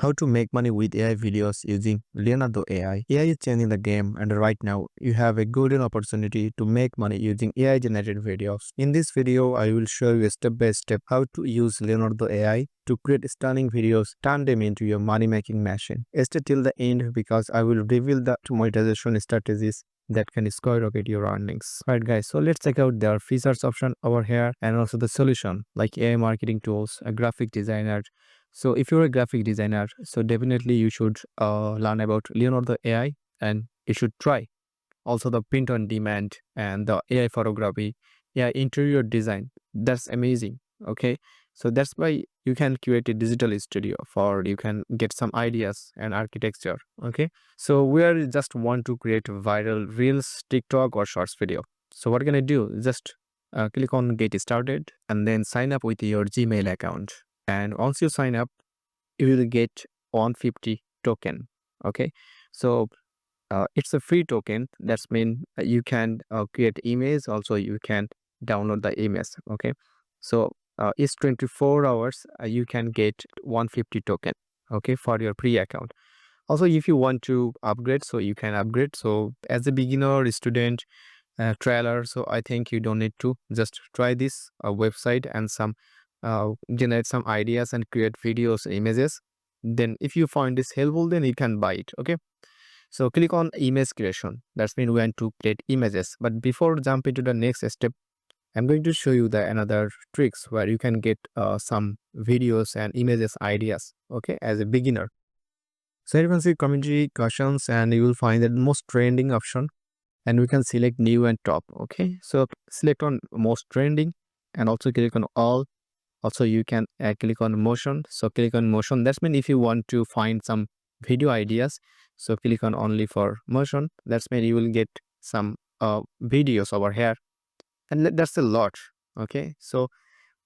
How to make money with AI videos using Leonardo AI. AI is changing the game, and right now you have a golden opportunity to make money using AI generated videos. In this video, I will show you step by step how to use Leonardo AI to create stunning videos, turn them into your money making machine. Stay till the end because I will reveal the monetization strategies that can skyrocket your earnings. Alright guys, so let's check out their features option over here and also the solution like AI marketing tools, a graphic designer. So if you're a graphic designer, so definitely you should learn about Leonardo AI and you should try. Also the print on demand and the AI photography, yeah, interior design. That's amazing. Okay. So that's why you can create a digital studio for you can get some ideas and architecture. Okay. So we are just want to create viral reels, TikTok or shorts video. So what can I do? Just click on get started and then sign up with your Gmail account. And once you sign up, you will get 150 token. Okay. So it's a free token. That's mean you can create emails. Also, you can download the emails. Okay. So it's 24 hours. You can get 150 token. Okay, for your pre account. Also, if you want to upgrade, so you can upgrade. So as a beginner, student, trailer, so I think you don't need to just try this website and some generate some ideas and create videos, images. Then if you find this helpful, then you can buy it. Okay. So click on image creation. That's mean we want to create images. But before jump into the next step, I'm going to show you the another tricks where you can get some videos and images ideas. Okay, as a beginner. So you can see community questions and you will find the most trending option and we can select new and top. Okay, so select on most trending and also click on all. Also you can click on motion. So click on motion. That's mean if you want to find some video ideas, so click on only for motion. That's mean you will get some videos over here and that's a lot. Okay, so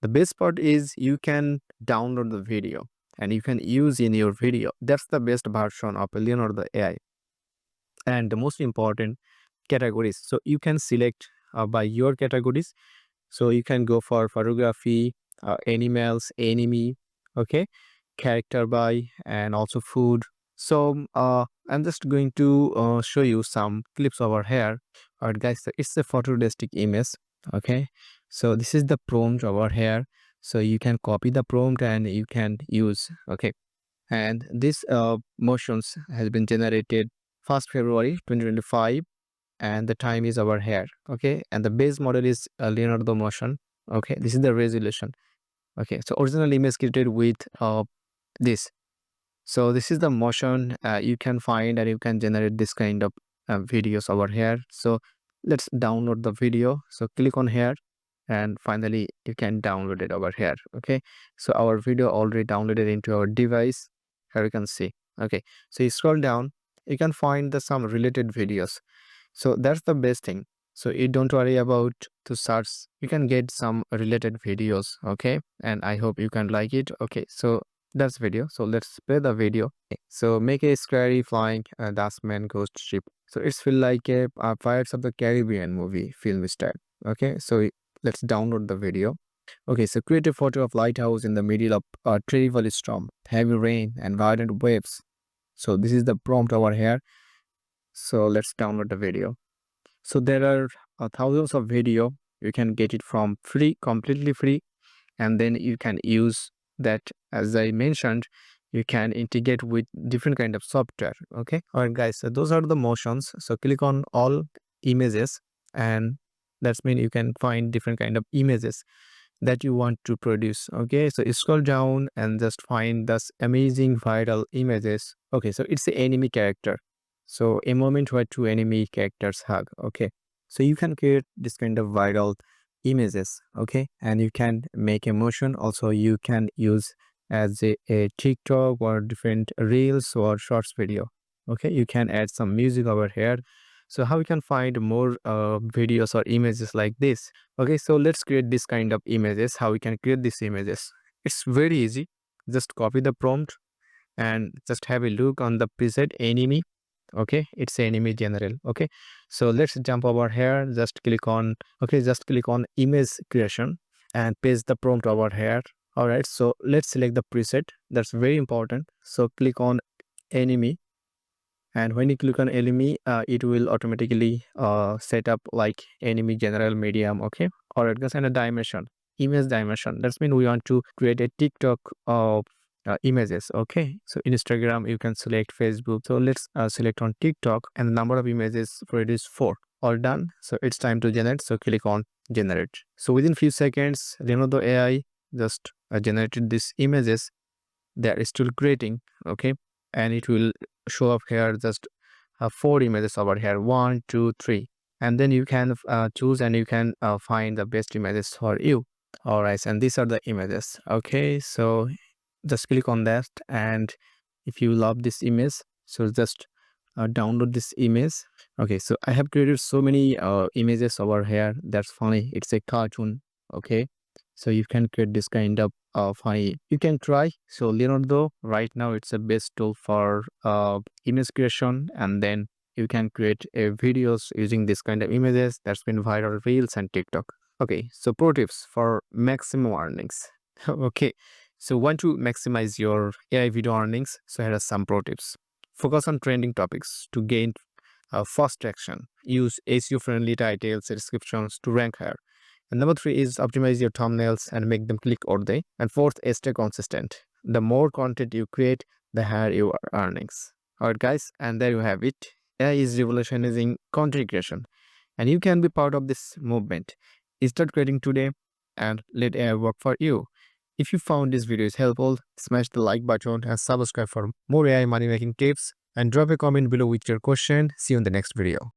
the best part is you can download the video and you can use in your video. That's the best version of Leonardo AI. And the most important, categories. So you can select by your categories. So you can go for photography, animals, enemy, okay, character by, and also food. So I'm just going to show you some clips over here. All right, guys, so it's a photorealistic image. Okay, so this is the prompt over here. So you can copy the prompt and you can use. Okay, and this motions has been generated 1st February 2025 and the time is over here. Okay, and the base model is Leonardo motion. Okay, this is the resolution. Okay, so original image created with this. So this is the motion you can find and you can generate this kind of videos over here. So let's download the video. So click on here and finally you can download it over here. Okay, so our video already downloaded into our device. Here you can see. Okay, so you scroll down, you can find the some related videos. So that's the best thing. So you don't worry about to search. You can get some related videos. Okay, and I hope you can like it. Okay, so that's video. So let's play the video. Okay, so make a scary flying Dustman ghost ship. So it's feel like a Pirates of the Caribbean movie film style. Okay, so let's download the video. Okay, so create a photo of lighthouse in the middle of a terrible storm, heavy rain and violent waves. So this is the prompt over here. So let's download the video. So there are thousands of video. You can get it from free, completely free, and then you can use that. As I mentioned, you can integrate with different kind of software. Okay, all right, guys. So those are the motions. So click on all images, and that's mean you can find different kind of images that you want to produce. Okay, so you scroll down and just find this amazing viral images. Okay, so it's the enemy character. So a moment where two enemy characters hug. Okay, so you can create this kind of viral images. Okay, and you can make a motion. Also you can use as a TikTok or different reels or shorts video. Okay, you can add some music over here. So how we can find more videos or images like this? Okay, so let's create this kind of images. How we can create these images? It's very easy. Just copy the prompt and just have a look on the preset enemy. Okay, it's enemy general. Okay, so let's jump over here. Just click on, okay, just click on image creation and paste the prompt over here. All right, so let's select the preset. That's very important. So click on enemy, and when you click on enemy, it will automatically set up like enemy general medium. Okay, all right guys, and a dimension, image dimension. That's mean we want to create a TikTok of images. Okay, so Instagram you can select, Facebook. So let's select on TikTok, and the number of images for it is 4. All done. So it's time to generate. So click on generate. So within few seconds, Leonardo AI just generated these images. They are still creating. Okay, and it will show up here just 4 images over here, 1 2 3, and then you can choose, and you can find the best images for you. All right, and these are the images. Okay, so just click on that, and if you love this image, so just download this image. Okay, so I have created so many images over here. That's funny, it's a cartoon. Okay, so you can create this kind of funny, you can try. So Leonardo right now it's a best tool for image creation, and then you can create videos using this kind of images that's been viral reels and TikTok. Okay, so pro tips for maximum earnings. Okay, so want to maximize your AI video earnings? So here are some pro tips. Focus on trending topics to gain fast traction. Use SEO-friendly titles and descriptions to rank higher. And number 3 is optimize your thumbnails and make them click-worthy. And fourth, stay consistent. The more content you create, the higher your earnings. Alright guys, and there you have it. AI is revolutionizing content creation, and you can be part of this movement. Start creating today and let AI work for you. If you found this video is helpful, smash the like button and subscribe for more AI money making tips, and drop a comment below with your question. See you in the next video.